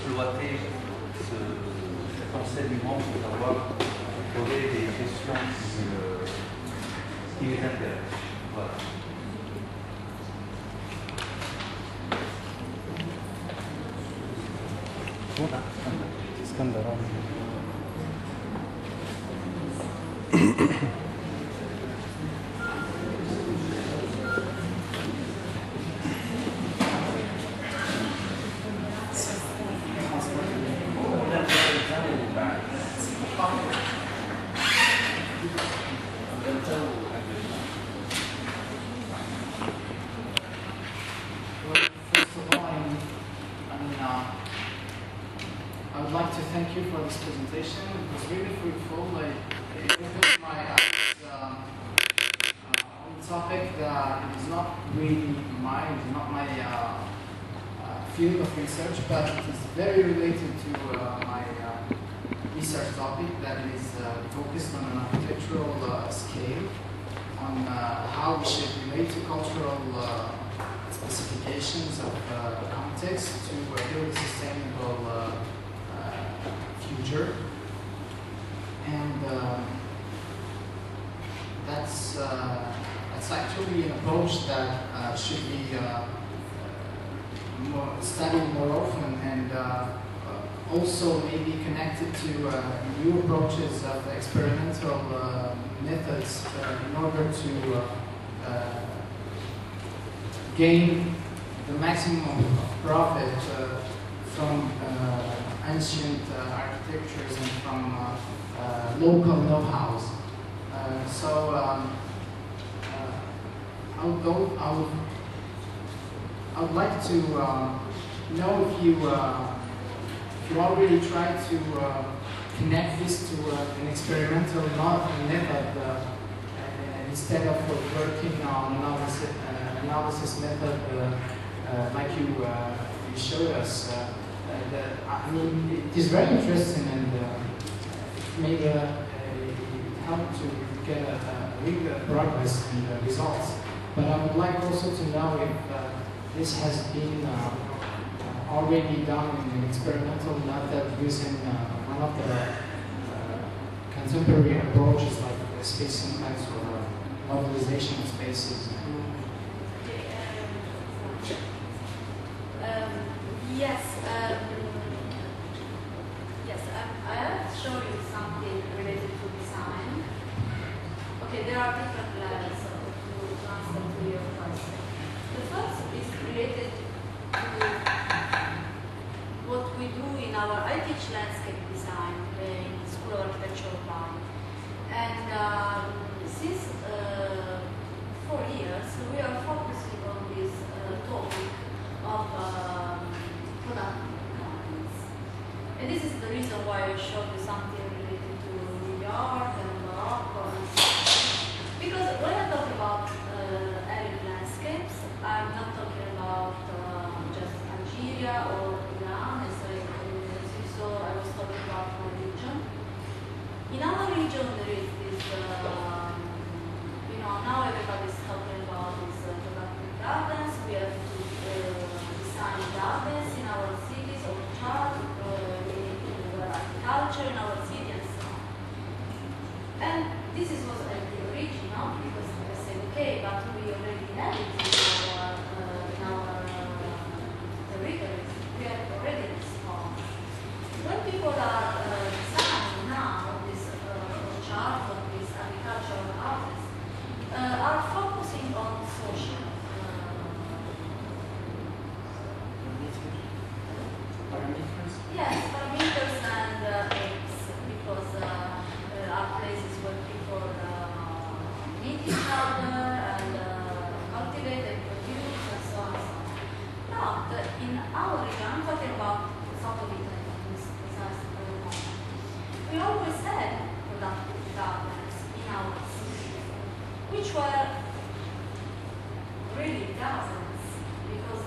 exploiter cet enseignement pour savoir poser des questions qui les intéressent. Voilà. I would like to thank you for this presentation. It was really fruitful. It opened my eyes on a topic that is not really mine, not my field of research, but it is very related to my research topic that is focused on an architectural scale, on how we should relate to cultural specifications of context to build a sustainable future. And that's actually an approach that should be studied more often, and also maybe connected to new approaches of experimental methods in order to gain the maximum of profit from ancient architectures and from local know-hows. So I would like to know if you already tried to connect this to an experimental method instead of working on analysis method like you showed us. I mean, it is very interesting, and it may help to get a real progress and results. But I would like also to know if this has been already done in an experimental method using one of the contemporary approaches like space syntax or modélisation of spaces. Yes, I have to show you something related to design. Okay, there are different levels to answer to your question. The first is related to what we do in our, I teach landscape design in the School of Architecture of Bari. And since 4 years, we are focusing on this topic of product economics. And this is the reason why I showed you something related to New York and Morocco and so on. Because when I talk about arid landscapes, I'm not talking about just Algeria or Iran, as you saw, I was talking about my region. In our region, there is this, now everybody's talking about these productive gardens. We have to design gardens in our cities, or chart, we need to do agriculture in our city, and so on. And this was the original, because I said, okay, but we already have it in our territories. We have already responded. When people are designing now this chart of these agricultural houses, are focusing on social Parameters? Yes, parameters and aims, because are places where people meet each other and cultivate and produce and so on and so on. Now, in our region, I'm talking about South of Italy, we always had productive gardens in our city, which were really gardens, because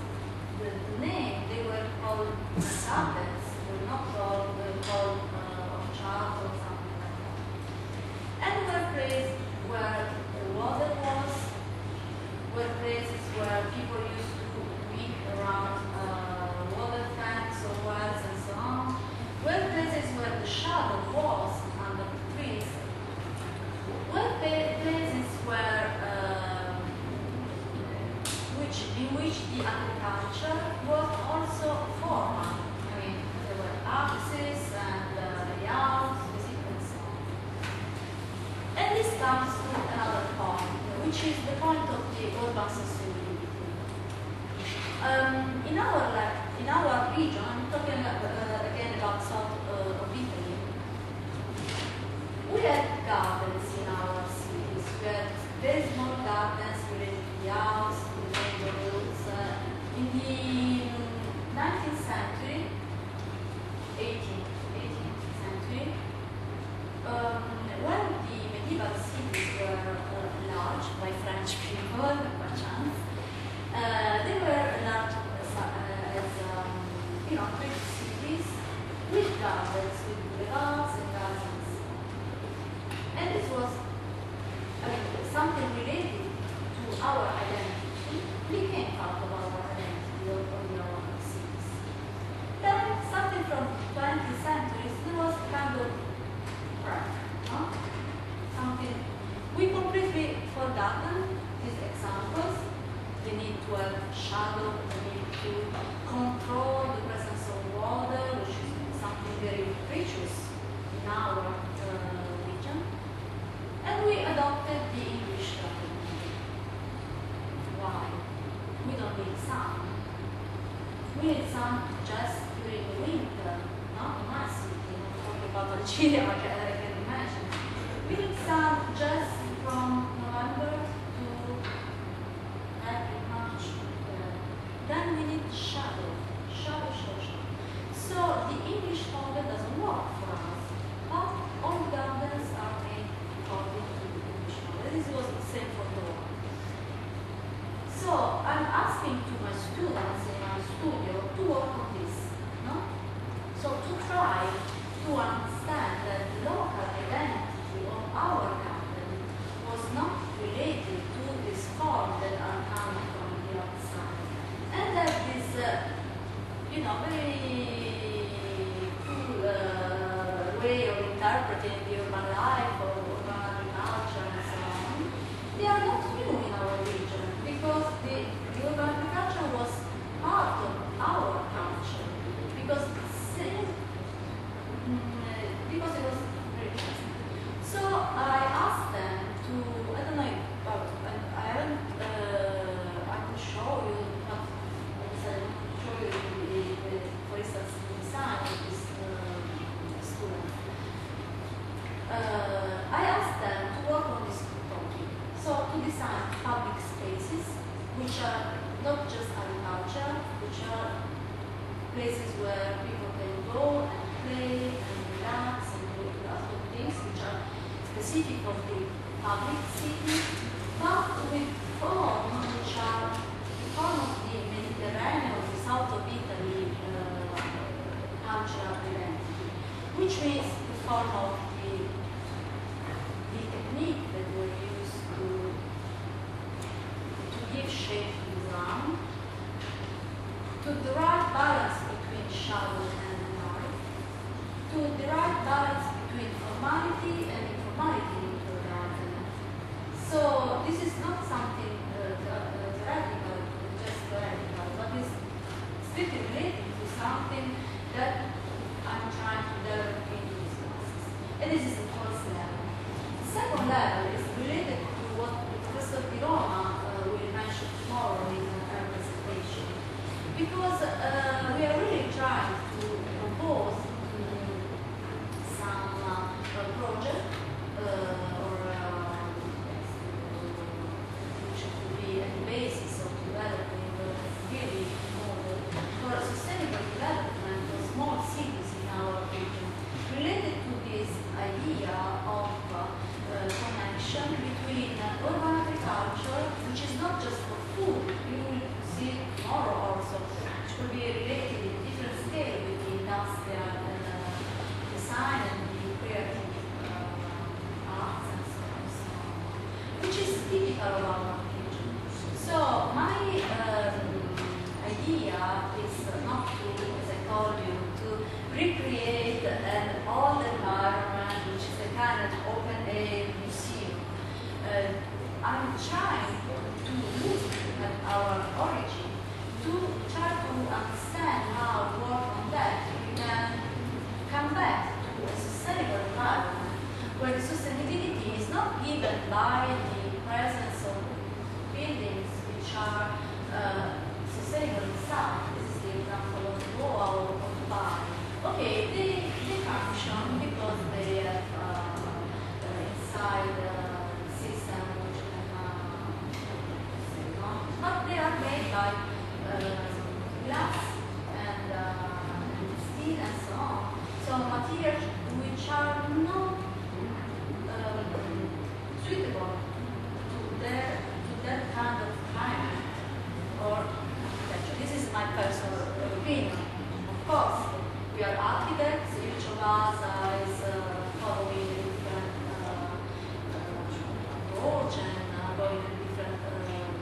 the name, they were called gardens, were not called orchards or something like that. And were places where the water was, were places where people used to weed around water tanks or wells and so on. comes to another point, which is the point of the urban sustainability. In our region, I'm talking again about south of Italy, we had gardens in our cities. We had very small gardens related to the house, to the neighborhoods. In the 19th century, 18th century, when the medieval cities were large by French people, by chance, they were large as big cities with gardens, with boulevards and gardens. And this was something related to our identity, became part of our identity of our cities. Then, starting from 20th century, there was kind of crack, no? Something we completely forgotten these examples. They need to have shadow, they need to control the presence of water, which is something very precious in our region. And we adopted the English strategy. Why? We don't need sun. We need sun just during the winter, not in my city, not talking about Algeria, I can imagine. We need sun just from November to April, March. Then we need shadow. So the English model doesn't work for us. But all gardens are made according to the English model. This was the same for the world. So I'm asking to my students in my studio to work on this. No? So to try to understand that the local identity of our garden was not related to this form that are coming from the outside. And that this, very cool way of interpreting the urban life or urban agriculture and so on, they are not new in our region because the urban agriculture was part of our culture because it was very interesting. So I asked them to, I don't know, I haven't, I could show you, for instance, the design of this student. I asked them to work on this topic. So to design public spaces, which are not just agriculture, which are places where people can go and play and relax and do lots of things which are specific of the public city, but with form which are the form of the Mediterranean, the south of Italy cultural identity, which means the form of the technique that were used to give shape to the ground, to the right balance between shadow and light, to the right balance between formality and informality into the garden. So this is not something theoretical, just theoretical, but it's strictly related to something that I'm trying to develop into these classes. And this is the first level. The second level is related to what Professor Di Roma will mention tomorrow in her presentation. Because we are really trying to propose some project which could be at the basis of developing a really model for a sustainable development of small cities in our region, related to this idea of connection between urban agriculture, which is not just for food, you will see tomorrow also, which will be related in different scale with the industrial design and the creative arts and so on, which is typical of our region. So my idea is not to, as I told you, to recreate an old environment, which is a kind of open-air museum. I'm trying to look at our origin, to try to understand how to work on that. We can come back to a sustainable environment where the sustainability is not given some materials which are not suitable to that kind of climate or architecture. This is my personal opinion. Of course, we are architects, each of us is following a different approach and going in a different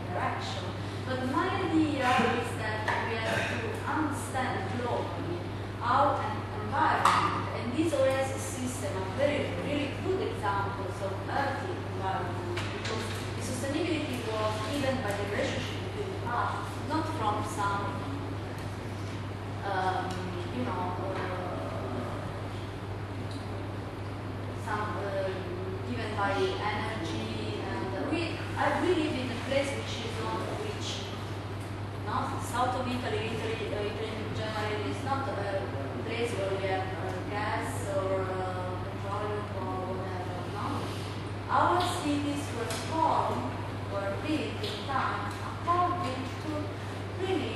direction. But my idea is that we have to understand globally how an environment, and these oasis system are really good examples of healthy environment, because the sustainability was given by the relationship between us, not from some, given by energy, and we live in a place which is not rich. South of Italy, Italy in general is not a place where we have gas or petroleum or whatever. No, our cities were formed, were built in time according to really,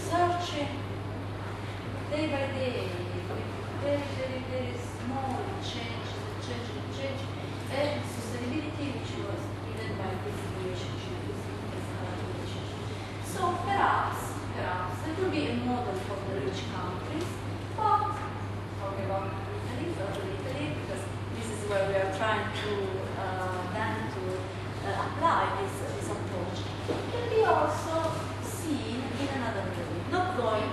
searching day by day, with very small change, and sustainability which was given by this relationship, this relationship. So perhaps it will be a model for the rich countries, but talk about Italy, because this is where we are trying to then to apply this approach. It can be also seen in another way, not going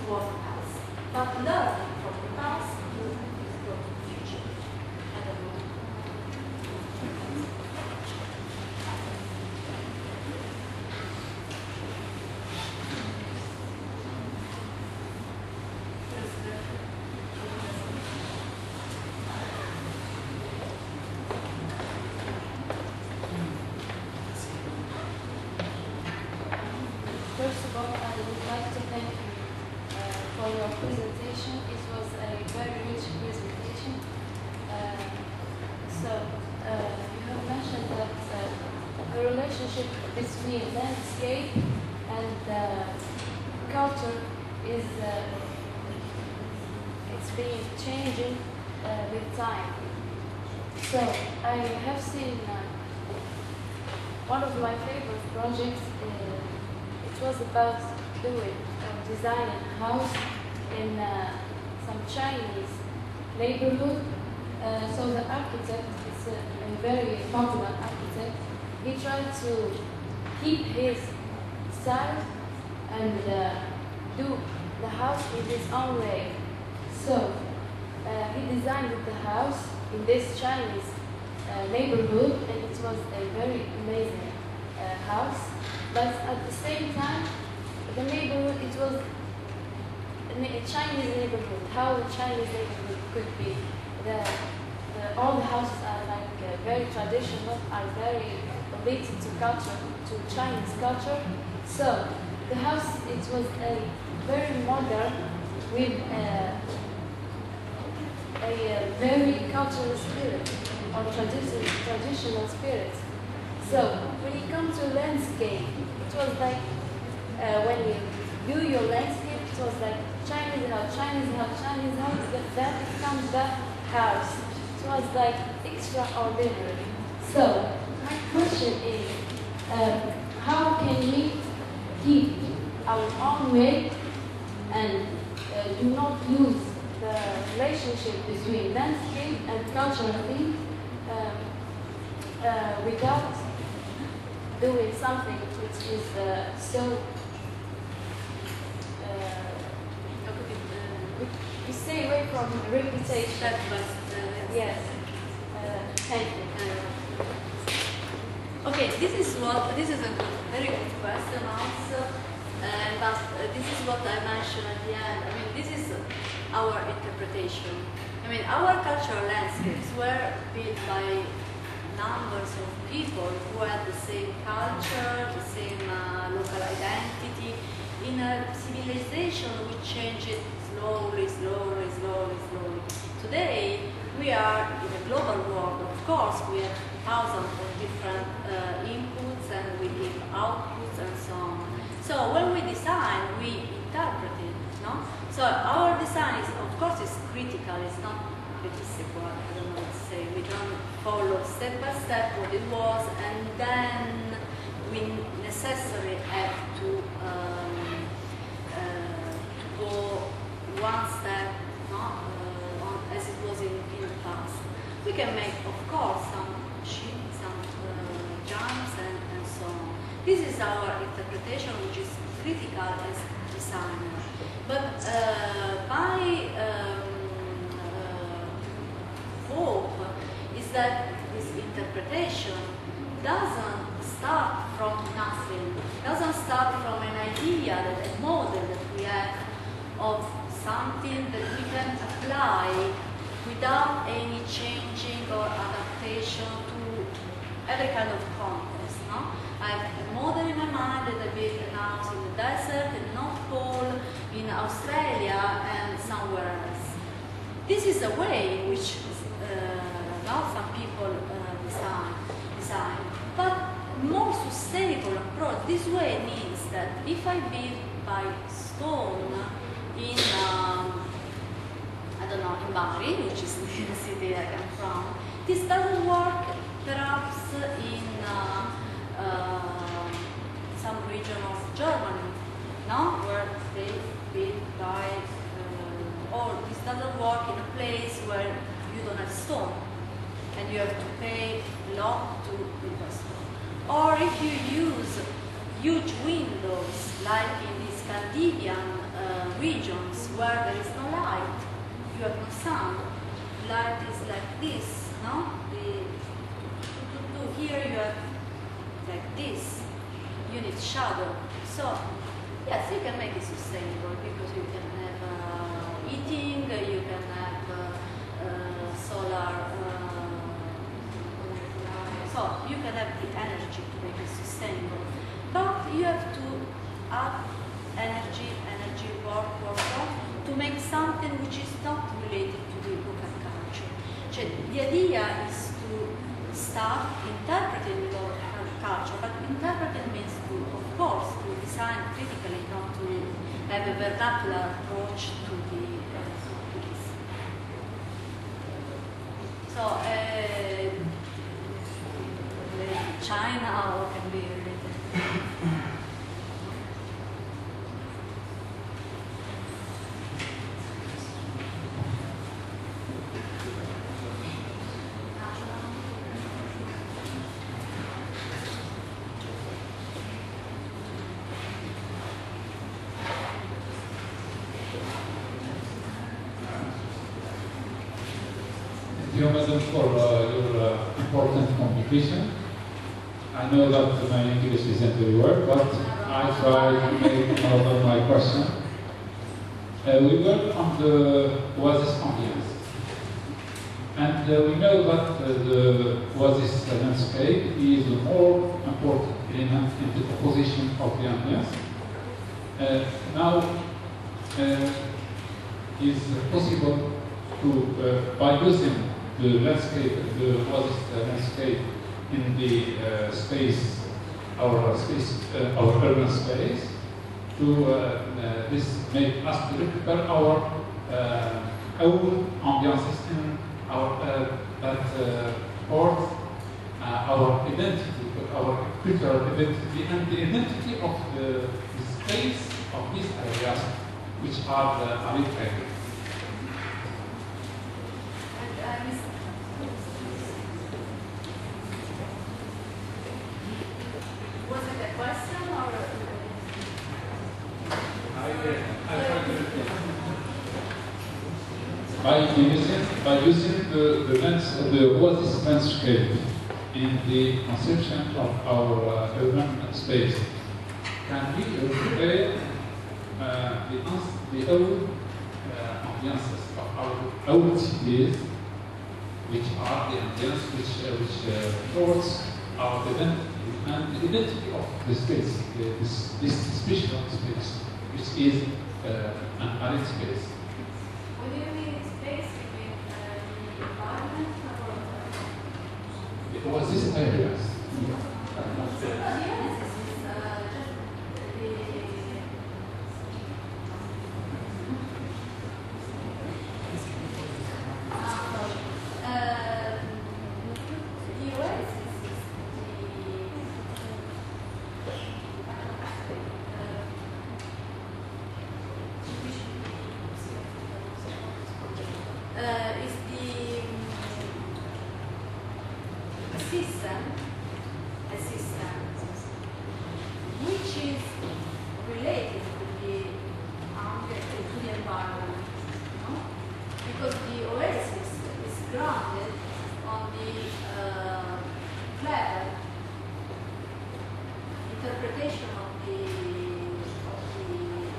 towards the past, but learning from the past to explore the future. I don't know. First of all, I would like to thank you for your presentation. It was a very rich presentation. You have mentioned that the relationship between landscape and culture is it's been changing with time. So I have seen one of my favorite projects. It was about designing a house in some Chinese neighborhood. So the architect is a very popular architect. He tried to keep his style and do the house in his own way. So he designed the house in this Chinese neighborhood, and it was a very amazing house. But at the same time, the neighborhood, it was a Chinese neighborhood. How a Chinese neighborhood could be. All the houses are like very traditional, are very related to culture, to Chinese culture. So the house, it was a very modern with a very cultural spirit or traditional spirit. So when you come to landscape, it was like when you view your landscape, it was like Chinese house, but then it comes the house. It was like extraordinary. So my question is, how can we keep our own way and do not lose the relationship between landscape and cultural thing without doing something which is we stay away from reputation. Yes. Thank you. Okay, this is a very good question also, but this is what I mentioned at the end. I mean, this is our interpretation. I mean, our cultural landscapes were built by numbers of people who had the same culture, the same local identity, in a civilization which changed slowly. Today, we are in a global world. Of course, we have thousands of different inputs and we give outputs and so on. So when we design, we interpret it, no? So our design is, of course, is critical. It's not petissimo. I don't know what to say. We don't follow step by step what it was, and then we necessarily have to go one step, no? As it was in the past. We can make, of course, some shifts, some jumps, and so on. This is our interpretation, which is critical as designer. But my hope is that this interpretation doesn't start from nothing, doesn't start from an idea, that a model that we have of something that we can apply without any changing or adaptation to every kind of context. No? I have a model in my mind that I built a house in the desert, in the North Pole, in Australia, and somewhere else. This is a way in which now some people design. But more sustainable approach, this way means that if I build by stone in, I don't know, in Bari, which is the city I come from, this doesn't work perhaps in some region of Germany, no? Where they build by, or this doesn't work in a place where you don't have stone and you have to pay a lot to build a stone. Or if you use huge windows, like in the Scandinavian regions where there is no light, you have no sound. Light is like this, no? Here you have like this. You need shadow. So yes, you can make it sustainable because you can have heating, you can have solar. So you can have the energy to make it sustainable. But you have to add energy, work, to make something which is not related to the local culture. The idea is to start interpreting the local culture, but interpreting means to, of course, to design critically, not to have a vernacular approach to this. So, China can be related. Thank you, Madam, for your important communication. I know that my English isn't very well, but I try to make out of my question. We work on the Oasis ambience. And we know that the Oasis landscape is the more important element in the composition of the ambience. Now, is possible to, by using the landscape, the Oasis landscape in the space, our urban space, to this make us to repair our own ambiances in our port, our identity, our cultural identity, and the identity of the space of these areas, which are the Avril area. Was it a question or? By using the Oasis landscape in the conception of our urban space, can we recreate the old ambiances of our old cities, which are the ambience which forms our identity and the identity of the space, this special space, which is an arid space. What do you mean space? You mean the environment or? Oasis areas. Yes, this is just the degradation of the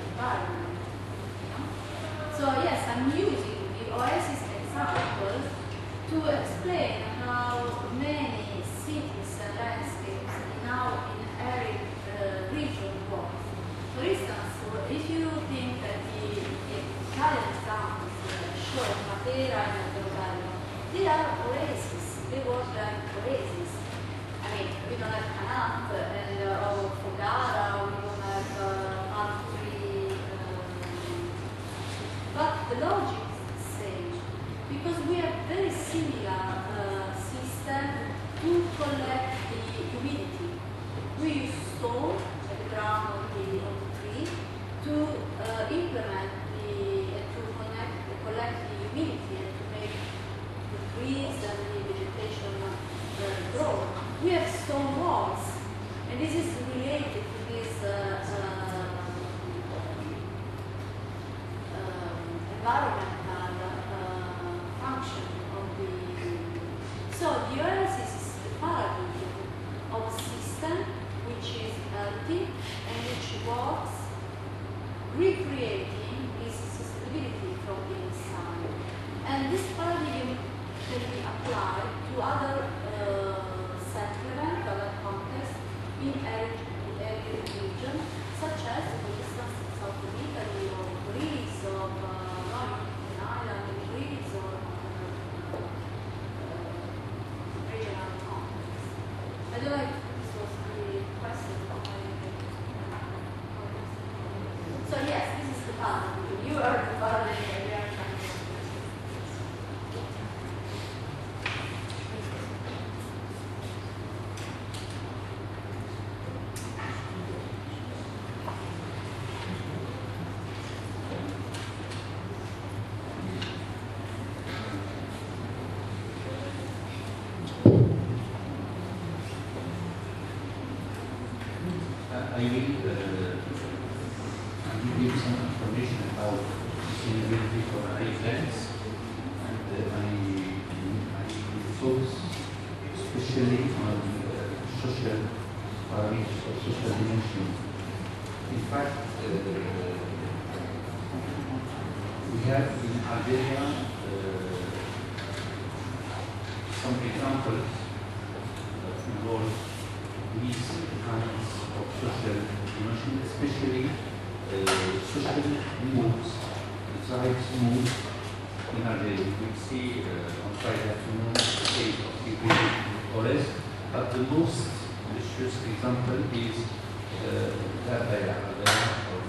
environment. You know? So yes, I'm using the oasis example to explain how many cities and landscapes now in arid region work. For instance, if you think that the Italian examples show Matera and Rosario, they are oases. They work like oases. I mean, we don't have Canat and or Fogara, we don't have Altri, but the logic is the same because we have very similar system to collect the humidity. We use stone at the ground of the tree to implement to collect the humidity and to make the trees and the vegetation grow. We have stone walls, and this is related to this environmental function of the. So the oasis is the paradigm of a system which is healthy and which works, recreating its sustainability from the inside. And this paradigm can be applied to other settlements, other contexts in every region, such as, for instance, south of Italy or Greece or in Ireland, in Greece or regional contexts. I don't know if this was the question. So yes, this is the paradigm. You are the paradigm and we are trying to. I will give you some information about sustainability for events, and I focus especially on social parameters or social dimension. In fact, we have in Algeria some examples that involve these kinds of social dimension, especially social moods, besides moods in Algeria. We see on Friday afternoon the case of people or less, but the most delicious example is Zabaya, or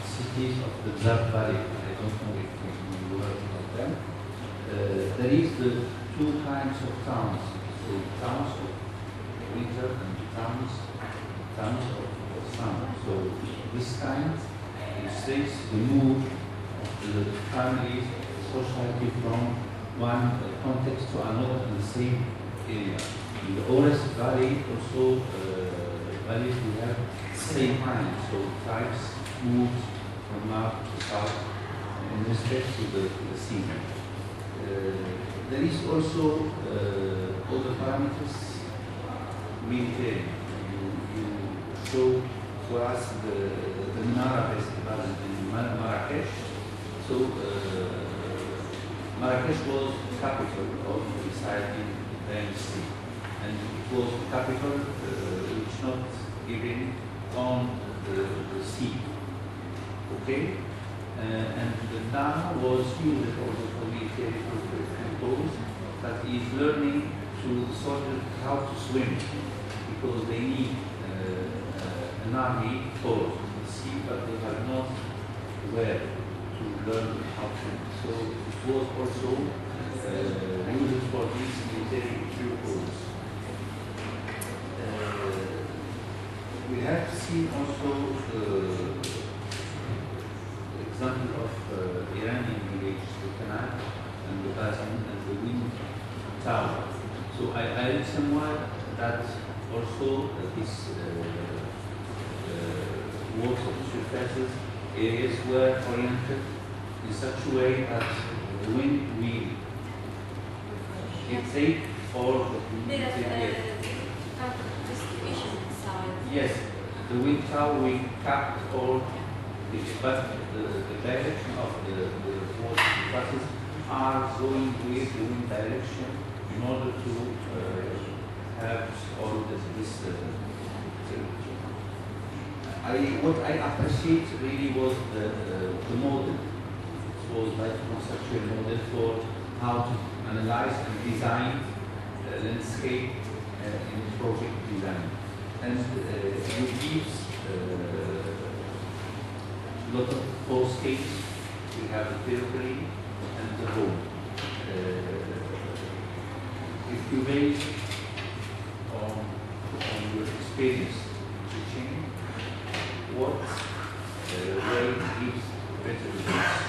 cities of the Zab Valley. I don't know if you heard about them. There is the two kinds of towns, so towns of winter and towns of summer. So this kind illustrates the move of the families, society from one context to another in the same area. In the Ores Valley, also valleys we have same kind, so tribes moved from north to south in respect to the sea. There is also other parameters military. You show to us the Minara Festival in Marrakesh. So Marrakesh was the capital of the reciting dynasty, and it was the capital which not given on the sea. Okay? And the Dana was used for the military purpose, that is learning to soldiers how to swim, because they need an army for the sea, but they are not where to learn how to swim. So it was also used for this military purpose. We have seen also the example of Iranian village, the canal and the basin and the wind tower. So I read somewhere that also these walls of the surfaces areas were oriented in such a way that the wind will dictate all the distribution side. Yes, the wind tower will cap all the, but the direction of the buses are going with the wind direction in order to have all this. What I appreciate really was the model. It was like a conceptual model for how to analyze and design landscape in project design. And it gives a lot of four scales. We have the territory and the home. If you base on your experience teaching, what way gives better results?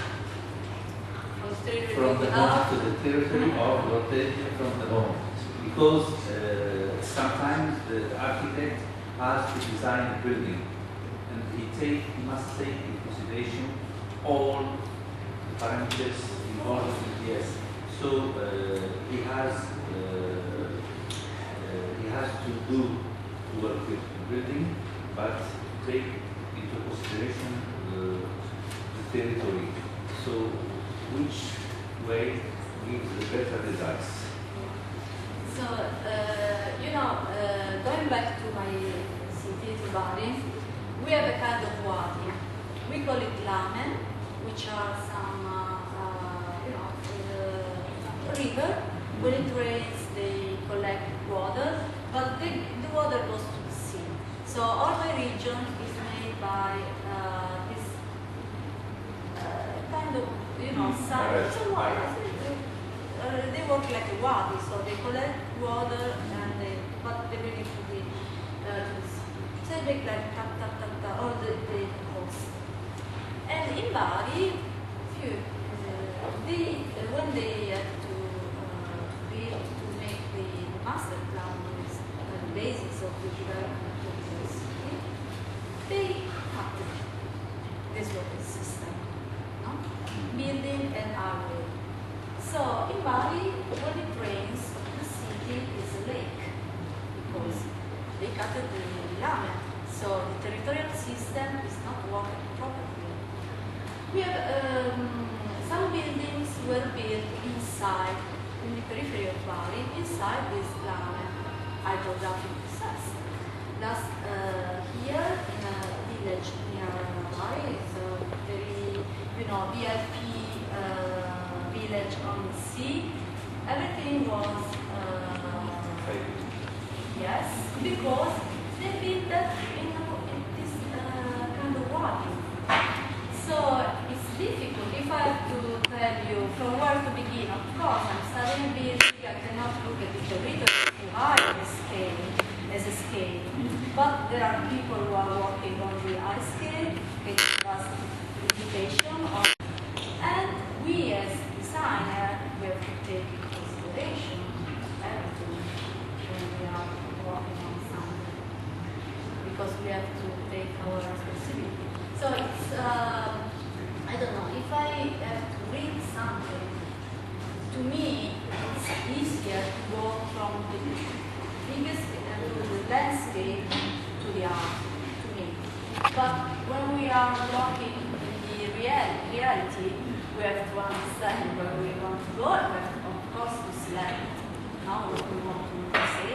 From the home to the territory or rotation from the home. Because sometimes the architect has to design a building and he must take into consideration all the parameters involved in yes. So he has to work with the building, but take into consideration the territory. So which way gives the better results? So, going back to my city, to Bari, we have a kind of wadi. We call it lamen, which are some, river. When it rains, they collect water, but the water goes to the sea. So all my region is made by this kind of, they work like a wadi, so they collect water and but they bring it to the sea. So they make like tap tap tap tap all the coast. And in Bari, when they have to make the master plan, the basis of the development of the city, they cut this water system, no? Building and area. So in Bari, when it rains, the city is a lake because they cut the lamen. So the territorial system is not working properly. We have some buildings were built inside, in the periphery of Bari, inside this lamen hydrographic process. Thus, here in a village near Bari, it's a very, VIP village on the sea. Everything was, yes, because they built that in this kind of wadi. So it's difficult. If I have to tell you from where to begin, of course, I'm studying building, I cannot look at the territory too high as a scale. But there are people who are working on the high scale, getting us indication of, and we as designer, we have to take into consideration everything when we are working on something, because we have to take our responsibility. So it's, I don't know, if I have to read something, to me, it's easier to go from the biggest landscape to the art, to me. But when we are working in the reality, we have to understand where we want to go, and we have to, of course, to select how we want to say.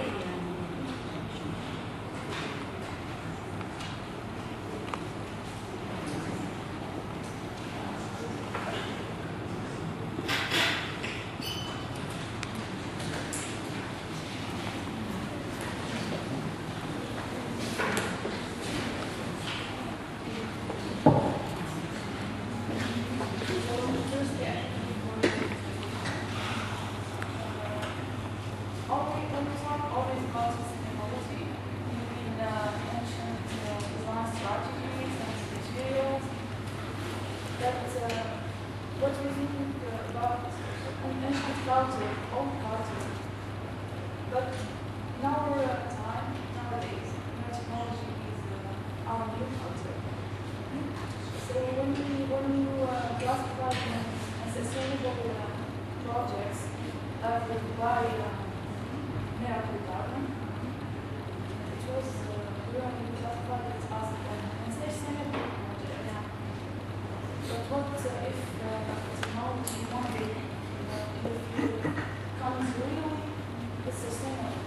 It was really classified as what if technology one day becomes really sustainable?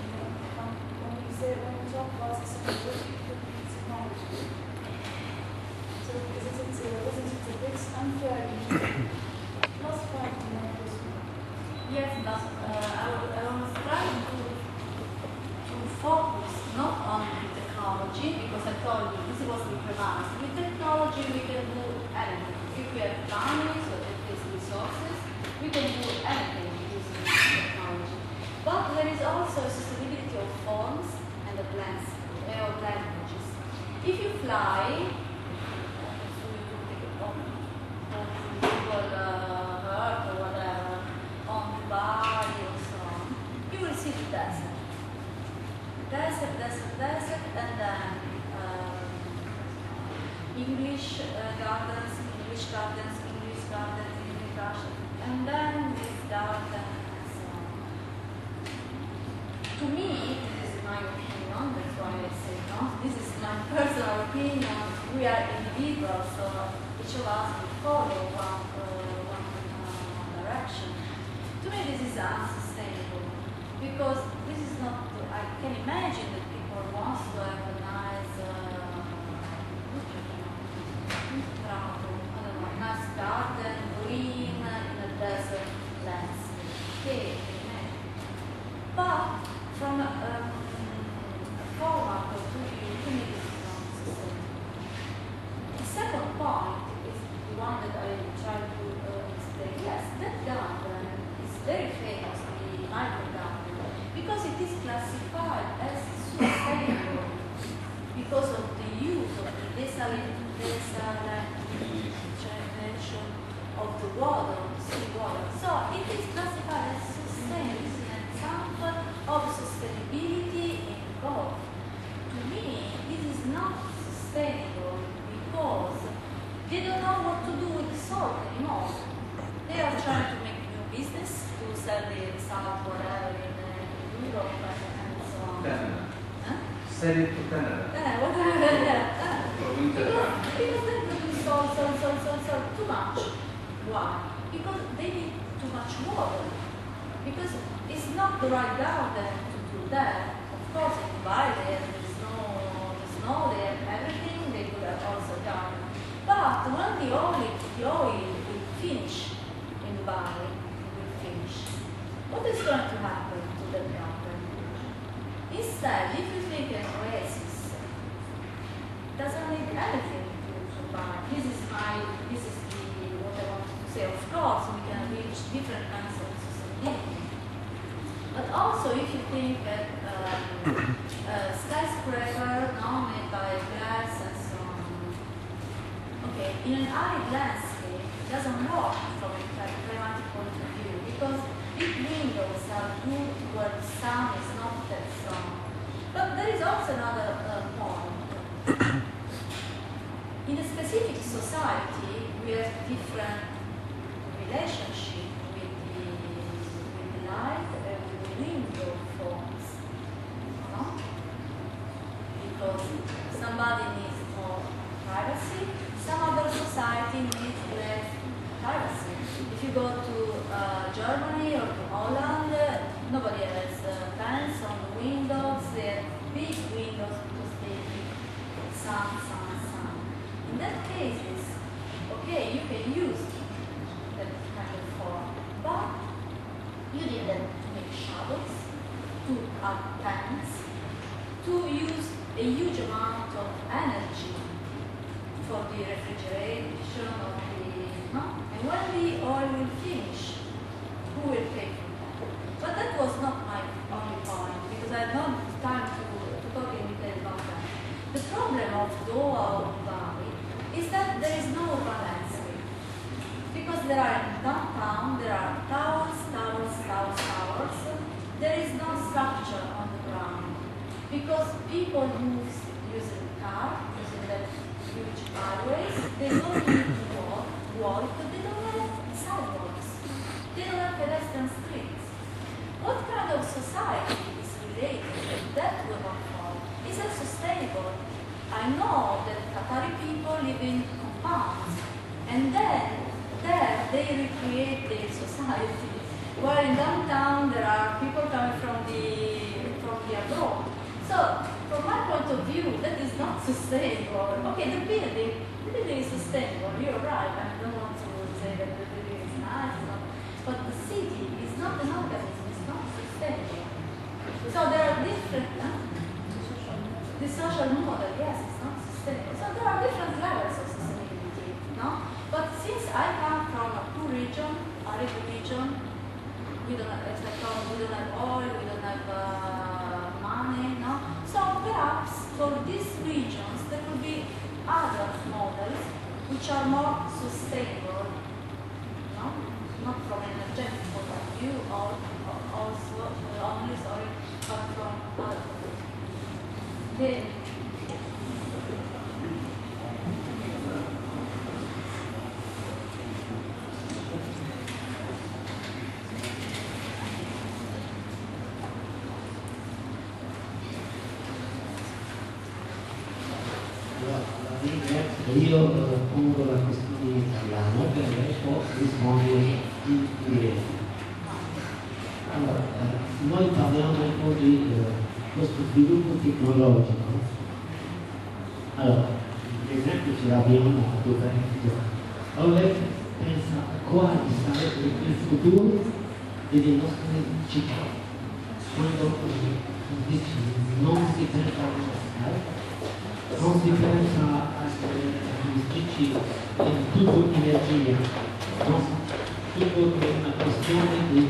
When we talk about sustainability, it could be technology. So isn't it a bit unfair plus part in this one? Yes, but I was trying to focus not on technology, because I told you this was the premise. With technology we can do anything. If we have families or at least resources, we can do anything using technology. But there is also a sustainability of forms and of languages. If you fly, Google Earth or whatever, on Bari or so on, you will see the desert. Desert, and then English gardens, English gardens, and then this garden and so on. To me, this is my opinion, that's why I say no, this is my personal opinion. We are individuals, so each of us will follow one direction. To me, this is unsustainable, because this is not, I can imagine that people want to have a nice, nice garden, green, in a desert landscape. Okay, but from a format of view, to me, this is not sustainable. The second point is the one that I try to explain. Yes, that garden is very famous, the micro garden, because it is classified as sustainable because of the use of the desalination of the water, seawater. So it is classified as sustainable. This is an example of sustainability in golf. To me, it is not sustainable because they don't know what to do with the salt anymore. They are trying to make new business to sell the salt, whatever, in Europe and so on. Canada. Huh? Sell it to Canada. Whatever, For winter time. because they produce salt too much. Why? Because they need too much water. Because it's not the right garden to do that. Of course, in Bari there is no snow, they have everything, they could have also garden. But when the oil will finish in Bari, what is going to happen to that garden? Instead, if you think an oasis doesn't need anything to buy. This is what I wanted to say. Of course, we can reach different kinds of sustainability. But also, if you think that skyscraper, made by glass and so on. Okay, in an arid landscape, it doesn't work from a climatic point of view because big windows are good where the sun is not that strong. But there is also another point. In a specific society, we have different relationship with the light and with the window forms. No? Because somebody needs more privacy, some other society needs less privacy. If you go to Germany or to Holland, nobody has fans on the windows. They have big windows because they need sun. In that case, okay, you can use that kind of form, but you need them to make shadows, to add fans, to use a huge amount of energy for the refrigeration of the, and when the oil will finish, who will pay for that? But that was not my only point, because I had no time to talk in detail about that. The problem of Doha Valley is that there is no urban landscape. Because there are in downtown, there are towers. There is no structure on the ground. Because people move using car, using that huge highways, they don't need to walk, but they don't have sidewalks. They don't have pedestrian streets. What kind of society is related to that urban form? Is it sustainable? I know that Qatari people live in compounds, And then there they recreate their society. While in downtown there are people coming from the abroad. So from my point of view, that is not sustainable. Okay, the building is sustainable. You're right. I don't want to say that the building is nice, but the city is not an organism. It's not sustainable. So there are different. The social model, yes, it's not sustainable. So there are different levels of sustainability, no? But since I come from a poor region, arid region, we don't have, we don't have oil, we don't have money, no? So perhaps for these regions there could be other models which are more sustainable, no? Not from an energetic point of view, or also only, sorry, but from other. Then, io pongo la questione in italiano per lei può rispondere in inglese. Allora, noi parliamo un po' di questo sviluppo tecnologico. Allora, l'esempio ce l'abbiamo dove allora lei pensa a quale sarebbe il futuro delle nostre città quando non si pensa all'università, non si pensa agli uffici in tutto energia, no? Tutto è una questione di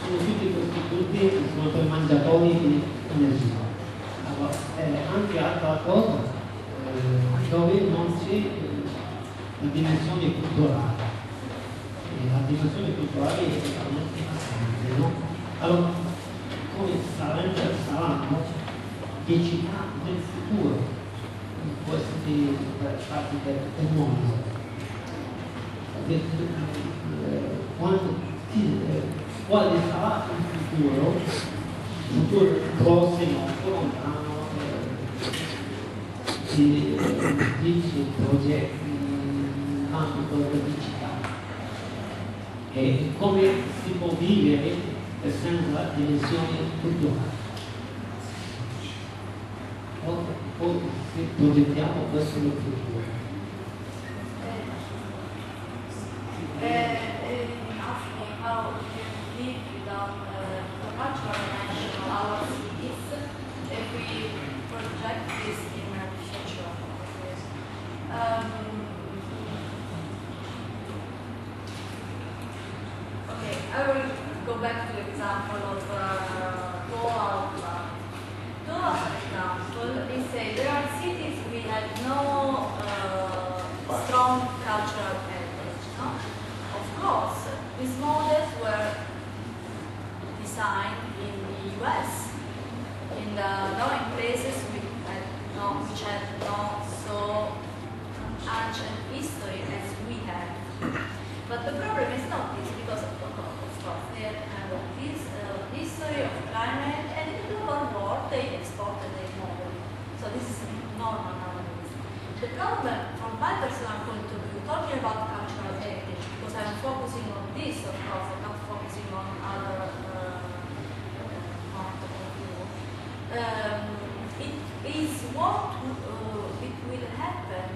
sono tutti questi punti che sono per mangiatori di energia. Allora, anche altra cosa dove non c'è la dimensione culturale. La dimensione culturale è totalmente assente, no? Allora, come saranno città del futuro in queste parti del mondo. Quale sarà il futuro prossimo o lontano di progetti in ambito di città e come si può vivere senza dimensione culturale. Poi progettiamo questo nel futuro. Asking how we can live without the cultural dimension of our cities if we project this in the future. Okay, I will go back to the example of Goa. Goa, for example, they say there are cities we have no strong cultural heritage. No? Of course, these models were designed in the US, in places which had no so ancient history as we have. But the problem is not this, because of course they have this history of climate, and in the global war they exported their model. So this is normal nowadays. The problem, from my personal point of view, talking about cultural heritage, because I'm focusing on this, of course, I'm not focusing on other point of view. It is what it will happen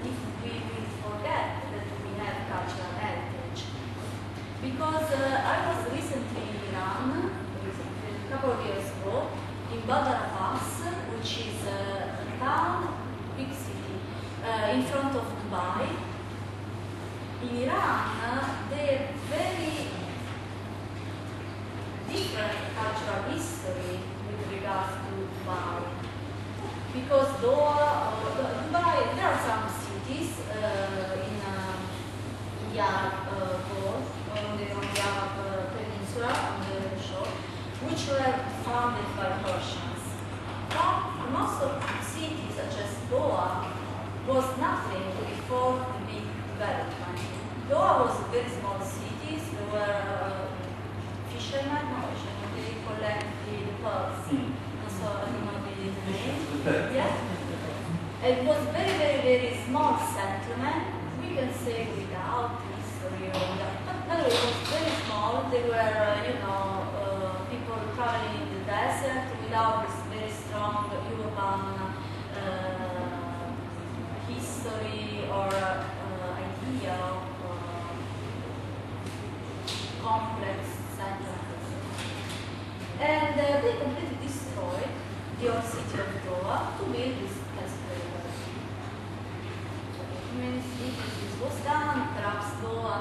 if we will forget that we have cultural heritage. Because I was recently in Iran, a couple of years ago, in Badr Abbas, which is a town, big city, in front of Dubai. In Iran, they have very different cultural history with regards to Dubai. Because Dubai, there are some cities in the Arab world, on the Arab peninsula, on the shore, which were founded by Persians. But most of the cities, such as Goa, was nothing before the big development. Goa was very small cities. There were fishermen, they collect the pearls. So I don't know the name. Yeah. It was very, very, very small settlement we can say without history or without, but by the way, it was very small. They were, people traveling in the desert without this very strong urban history or idea of complex centers. And they completely destroyed the old city of Roma to build this test paper. It means if this was done, perhaps Goa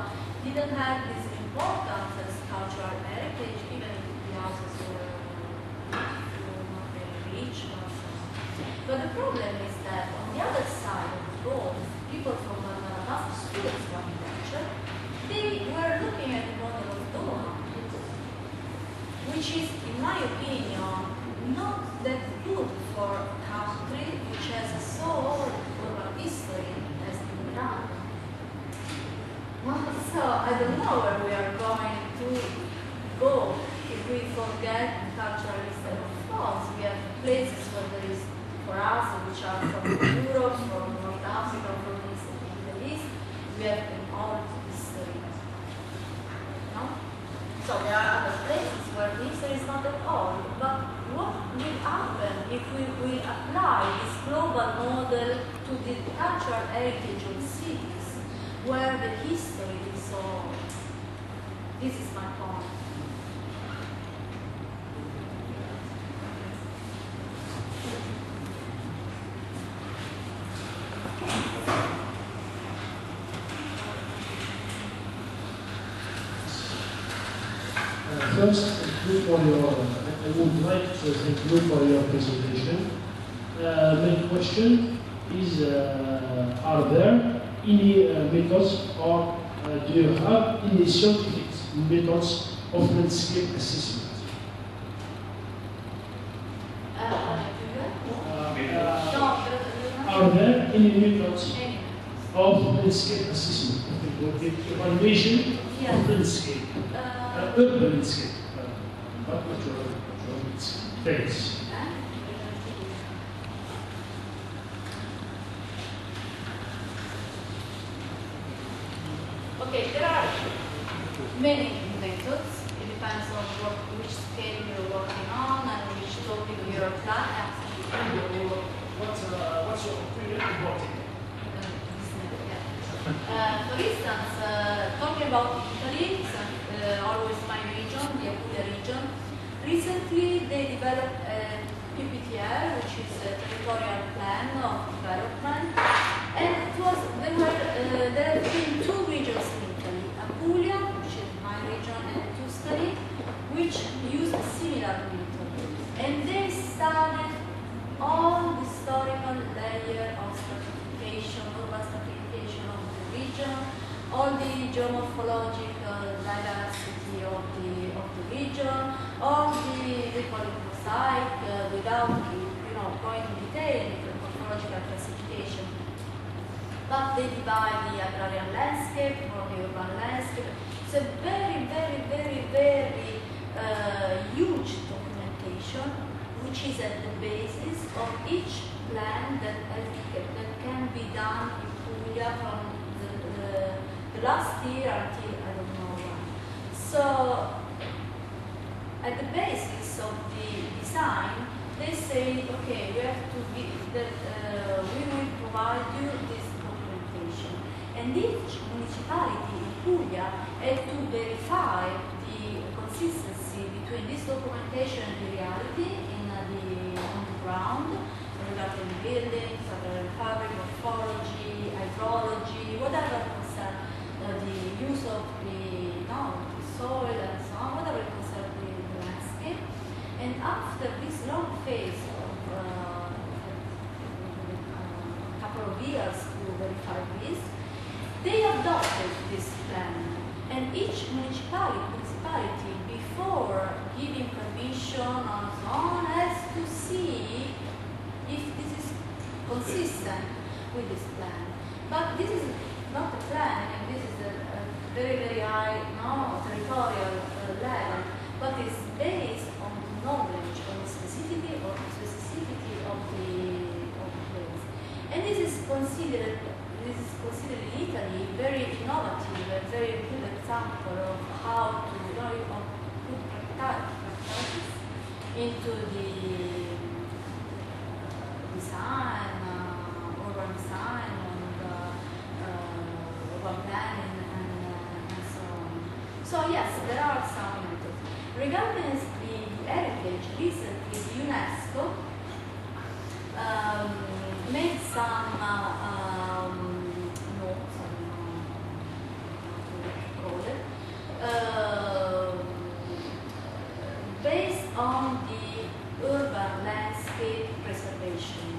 didn't have this importance as cultural heritage, even if the houses were not very rich or something. But the problem is that on the other side of the road, people from Master students of architecture, they were looking at the model of Goa, which is, in my opinion, not that good for a country which has a so old urban history as Iran. So I don't know where we are going to go if we forget the cultural history of France. We have places where there is, for us, which are from Europe, from North Africa, from the Middle East, we have an old history. No? So there are other places where the history is not at all. But what will happen if we will apply this global model to the cultural heritage of cities, where the history is so old? This is my point. First, thank you for your, I would like to thank you for your presentation. My question is, are there any methods or do you have any scientific methods of landscape assessment? Are there any methods of landscape assessment, of evaluation of landscape? Urban landscape, not natural landscape. Thanks. Okay, there are many methods. It depends on which scale you're working on and which topic you're planning. What's your opinion about it? For instance, talking about Italy, always my region, the Avril region, recently they developed a PPTR, which is a territorial plan of development, and there have been two regions in Italy, Apulia, which is my region, and Tuscany, which use a similar method. And they studied all the historical layer of stratification, urban stratification of the region, all the geomorphological diversity of the region, all the mosaic without going in detail in the morphological classification. But they divide the agrarian landscape from the urban landscape. It's a very, very, very, very huge documentation, which is at the basis of each plan that can be done in Puglia from the last year until I don't know when. So, at the basis of the design, they say, okay, we have to we will provide you this documentation. And each municipality in Puglia had to verify the consistency between this documentation and the reality on the ground, regarding buildings, fabric, morphology, hydrology, whatever concerns the use of the soil and so on, whatever concerns the landscape. And after this long phase of a couple of years to verify this, they adopted this plan. And each municipality, before giving permission and so on, has to see if this is consistent with this plan. But this is not a plan, and this is a very, very high territorial level, but it's based on knowledge, on the specificity of the place. And this is considered this is considered in Italy very innovative, a very good example of how to put practices into the design, urban design, and urban planning, and so on. So yes, there are some methods. Regarding the heritage, recently the UNESCO made some notes, based on the urban landscape preservation.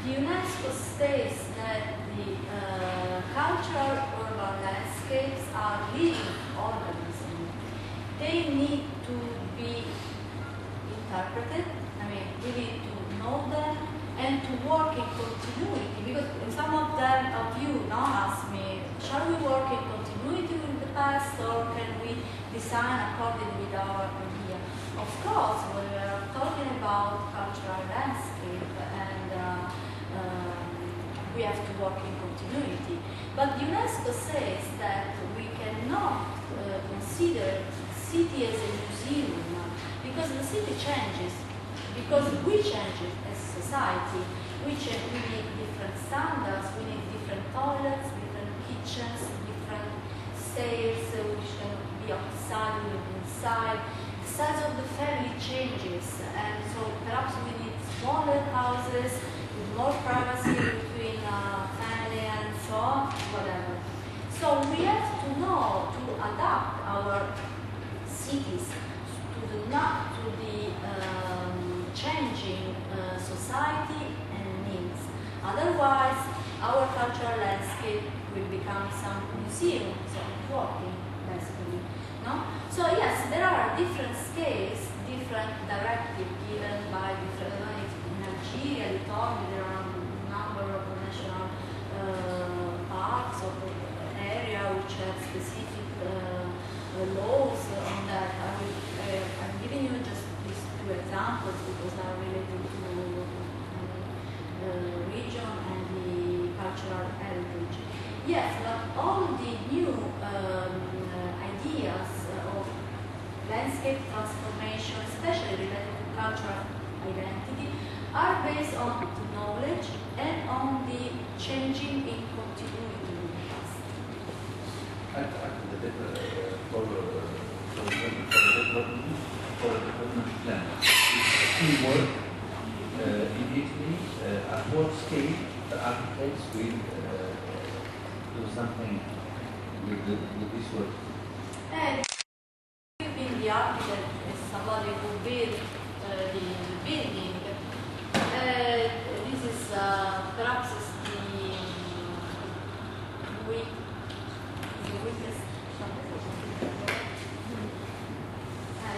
The UNESCO states that the cultural urban landscapes are living organisms. They need to be interpreted. I mean, we need to know them and to work in continuity, because some of you now ask me, shall we work in continuity with the past, or can we design according with our idea? Of course, we are talking about cultural landscape, and we have to work in continuity. But UNESCO says that we cannot consider city as a museum, because the city changes, because we change it as a society. We need different standards, we need different toilets, different kitchens, different stairs, which can be outside, we live inside. The size of the family changes, and so perhaps we need smaller houses with more privacy between family and so on, whatever. So we have to know to adapt our cities to the changing society and needs. Otherwise, our cultural landscape will become some museum, some walking, basically. No? So yes, there are different scales, different directives given by different. In Algeria, you told me there are a number of national parks or area which have specific laws on that. I'm giving you just these two examples because they are related to the region and the cultural heritage. Yes, but all the new ideas of landscape transformation, especially related to cultural identity, are based on knowledge and on the changing in continuity with the past. For the development plan, it's teamwork in Italy. At what scale the architects will do something with this work? Being the architect is somebody who built the building. This is perhaps the weakest.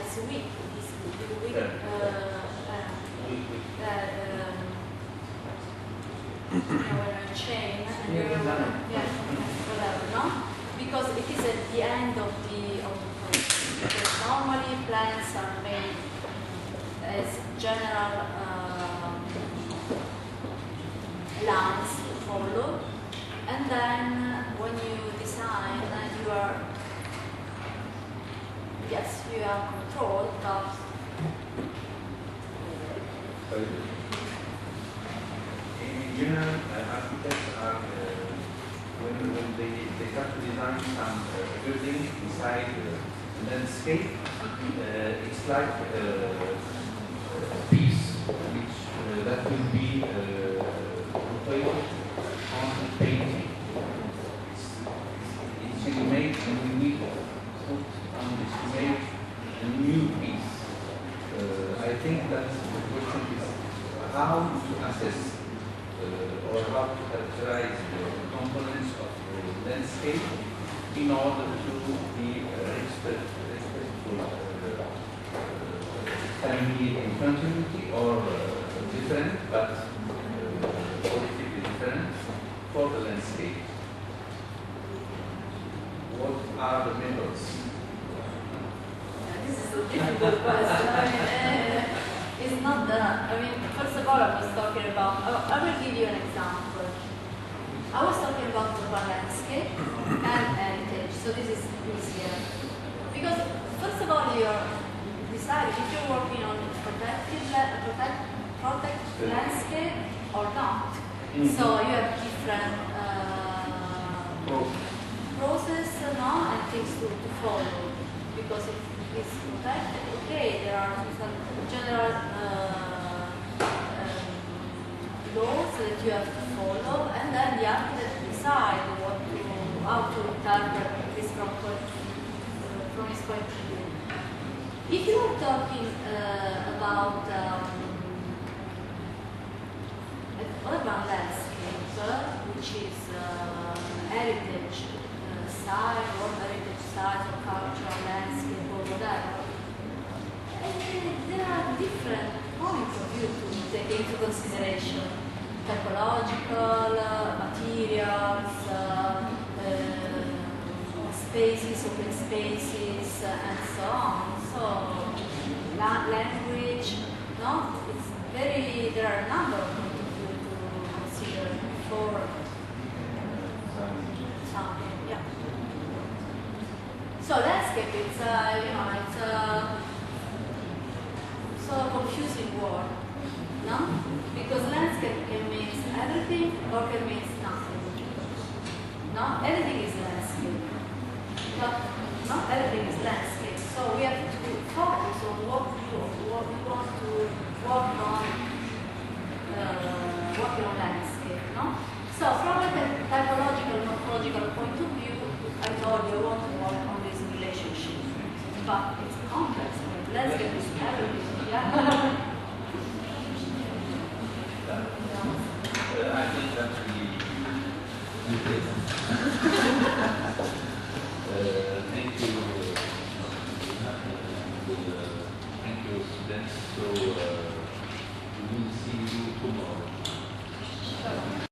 It's weak. It's the weak. When I chain and whatever, no? Because it is at the end of the process. Because normally plans are made as general lines to follow, and then when you design, you are controlled, but in general, architects are when they start to design some building beside the landscape, it's like a piece which that will be rotated on the painting. It's really made, and we will put on this image a new piece. I think that the question is how to assess or how to characterize the components of the landscape in order to be respectful, can be in continuity or different, but politically different for the landscape. What are the methods? this is a difficult question. It's not that. I mean, first of all, I was talking about. I will give you an example. I was talking about So this is easier. Because first of all, you're deciding if you're working on protect landscape or not. So you have different process and things to follow. Because if it's protected, okay, there are some general laws that you have to follow, and then the architect decide how to interpret this from his point of view. If you are talking about urban landscape, which is heritage site or heritage site or cultural landscape or whatever, there are different points of view to take into consideration. Typological, materials, spaces, open spaces, and so on. So, language, no? It's very, there are a number of points of view to consider for something, yeah. So, landscape, it's, it's a so confusing word, no? Because landscape can mean everything or can mean nothing. No? Everything is landscape. But not everything is landscape. So we have to focus on what we want to work on, working on landscape. No? So from a typological, morphological point of view, I told you I want to work on this relationship. But it's complex. Landscape is everything. Yeah. I think that we did. Thank you.